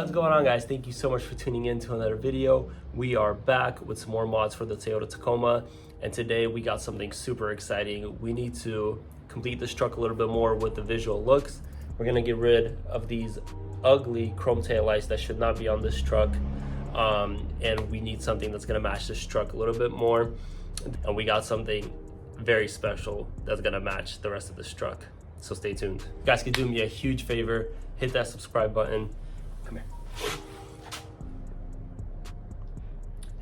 What's going on, guys? Thank you so much for tuning in to another video. We are back with some more mods for the Toyota Tacoma, and today we got something super exciting. We need to complete this truck a little bit more with the visual looks. We're gonna get rid of these ugly chrome taillights that should not be on this truck, and we need something that's gonna match this truck a little bit more, and we got something very special that's gonna match the rest of this truck. So stay tuned. You guys can do me a huge favor, hit that subscribe button. Come here.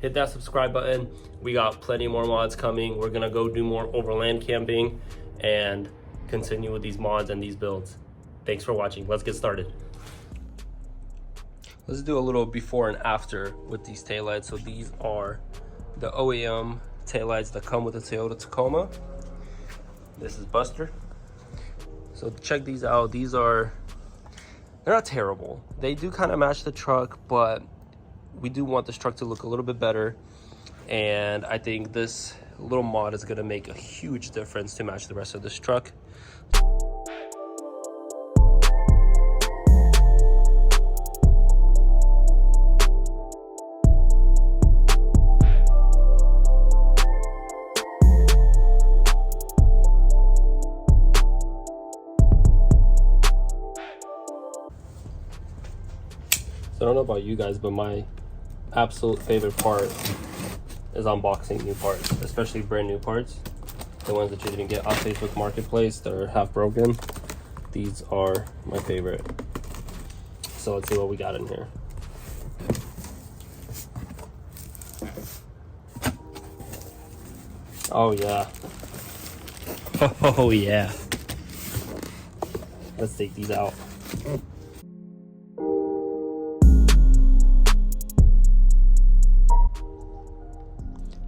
Hit that subscribe button. We got plenty more mods coming. We're gonna go do more overland camping and continue with these mods and these builds. Thanks for watching. Let's get started. Let's do a little before and after with these taillights. So these are the OEM taillights that come with the Toyota Tacoma. This is Buster. So check these out. They're not terrible. They do kind of match the truck, but we do want this truck to look a little bit better. And I think this little mod is gonna make a huge difference to match the rest of this truck. I don't know about you guys, but my absolute favorite part is unboxing new parts, especially brand new parts. The ones that you didn't get off Facebook Marketplace that are half broken. These are my favorite. So let's see what we got in here. Oh yeah. Oh yeah. Let's take these out.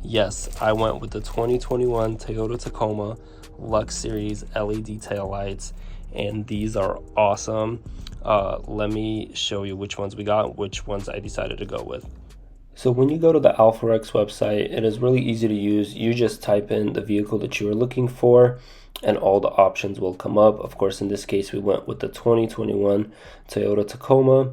Yes, I went with the 2021 Toyota Tacoma LUXX Series LED taillights, and these are awesome. Let me show you which ones we got, which ones I decided to go with. So when you go to the AlphaRex website, it is really easy to use. You just type in the vehicle that you are looking for, and all the options will come up. Of course, in this case, we went with the 2021 Toyota Tacoma.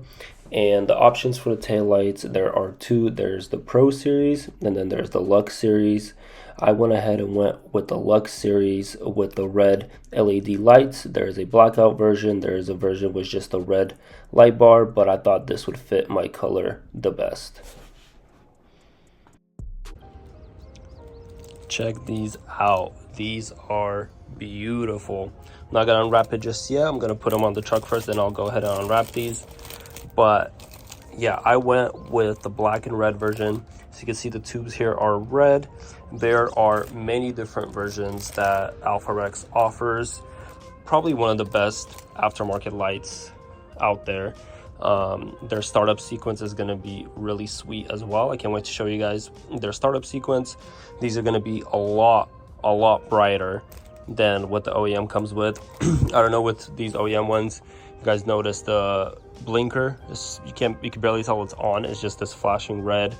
And the options for the taillights, there are two. There's the Pro Series, and then there's the LUXX Series. I went ahead and went with the LUXX Series with the red LED lights. There's a blackout version. There's a version with just a red light bar, but I thought this would fit my color the best. Check these out. These are beautiful. I'm not gonna unwrap it just yet. I'm gonna put them on the truck first, then I'll go ahead and unwrap these. But yeah, I went with the black and red version. So you can see the tubes here are red. There are many different versions that AlphaRex offers. Probably one of the best aftermarket lights out there. Their startup sequence is gonna be really sweet as well. I can't wait to show you guys their startup sequence. These are gonna be a lot brighter than what the OEM comes with. I don't know, with these OEM ones, you guys notice the blinker, you can barely tell it's on. It's just this flashing red.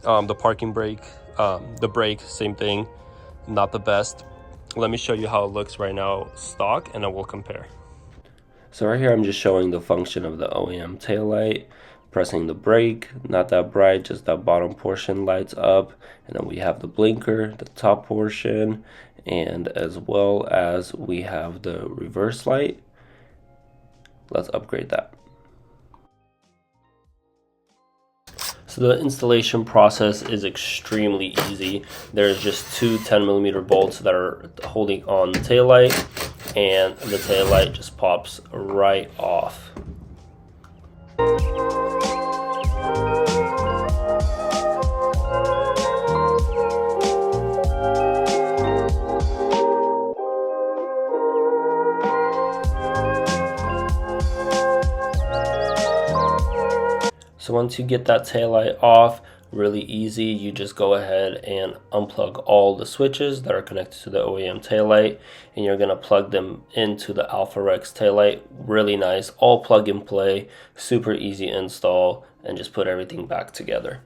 The parking brake, the brake, same thing, not the best. Let me show you how it looks right now stock, and then we'll compare. So right here I'm just showing the function of the OEM taillight. Pressing the brake, not that bright, just that bottom portion lights up, and then we have the blinker, the top portion, and as well as we have the reverse light. Let's upgrade that. So the installation process is extremely easy. There's just two 10mm bolts that are holding on the taillight, and the taillight just pops right off. So once you get that taillight off, really easy, you just go ahead and unplug all the switches that are connected to the OEM taillight, and you're gonna plug them into the AlphaRex taillight. Really nice, all plug and play, super easy install, and just put everything back together.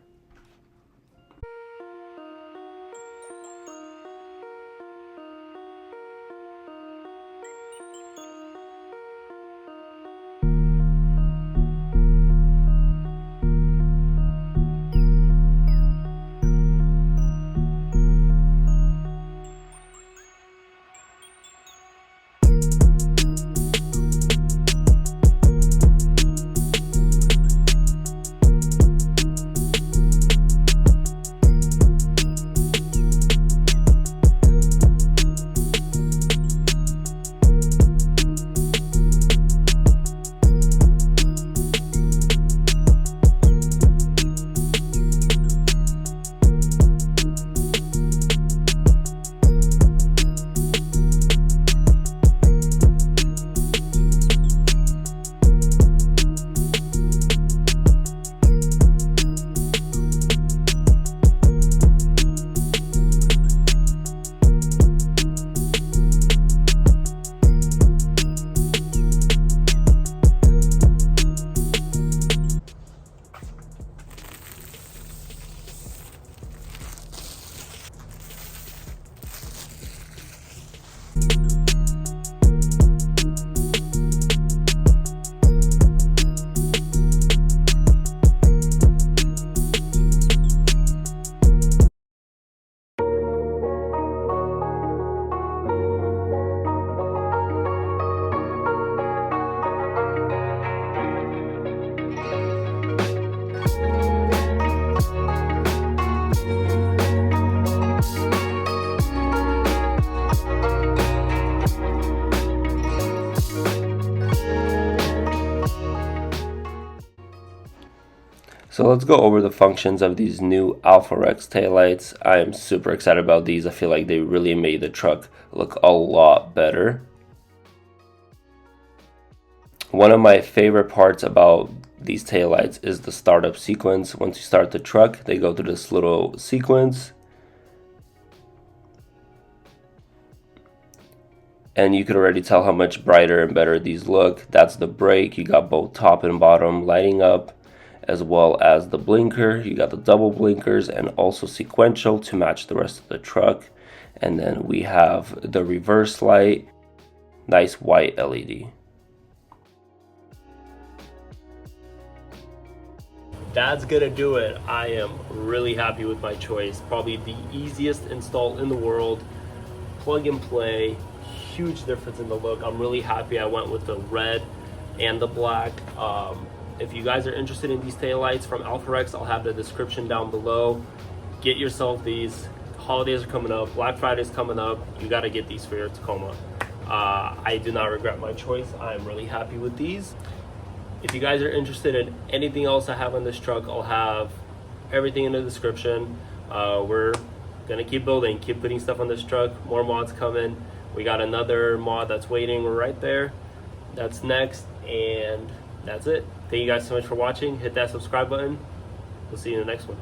So let's go over the functions of these new AlphaRex taillights. I am super excited about these. I feel like they really made the truck look a lot better. One of my favorite parts about these taillights is the startup sequence. Once you start the truck, they go through this little sequence. And you could already tell how much brighter and better these look. That's the brake. You got both top and bottom lighting up, as well as the blinker. You got the double blinkers and also sequential to match the rest of the truck. And then we have the reverse light, nice white LED. That's gonna do it. I am really happy with my choice. Probably the easiest install in the world. Plug and play, huge difference in the look. I'm really happy I went with the red and the black. If you guys are interested in these taillights from AlphaRex, I'll have the description down below. Get yourself these. Holidays are coming up, Black Friday's coming up. You gotta get these for your Tacoma. I do not regret my choice. I'm really happy with these. If you guys are interested in anything else I have on this truck, I'll have everything in the description. We're gonna keep building, keep putting stuff on this truck. More mods coming. We got another mod that's waiting. We're right there. That's next, and that's it. Thank you guys so much for watching. Hit that subscribe button. We'll see you in the next one.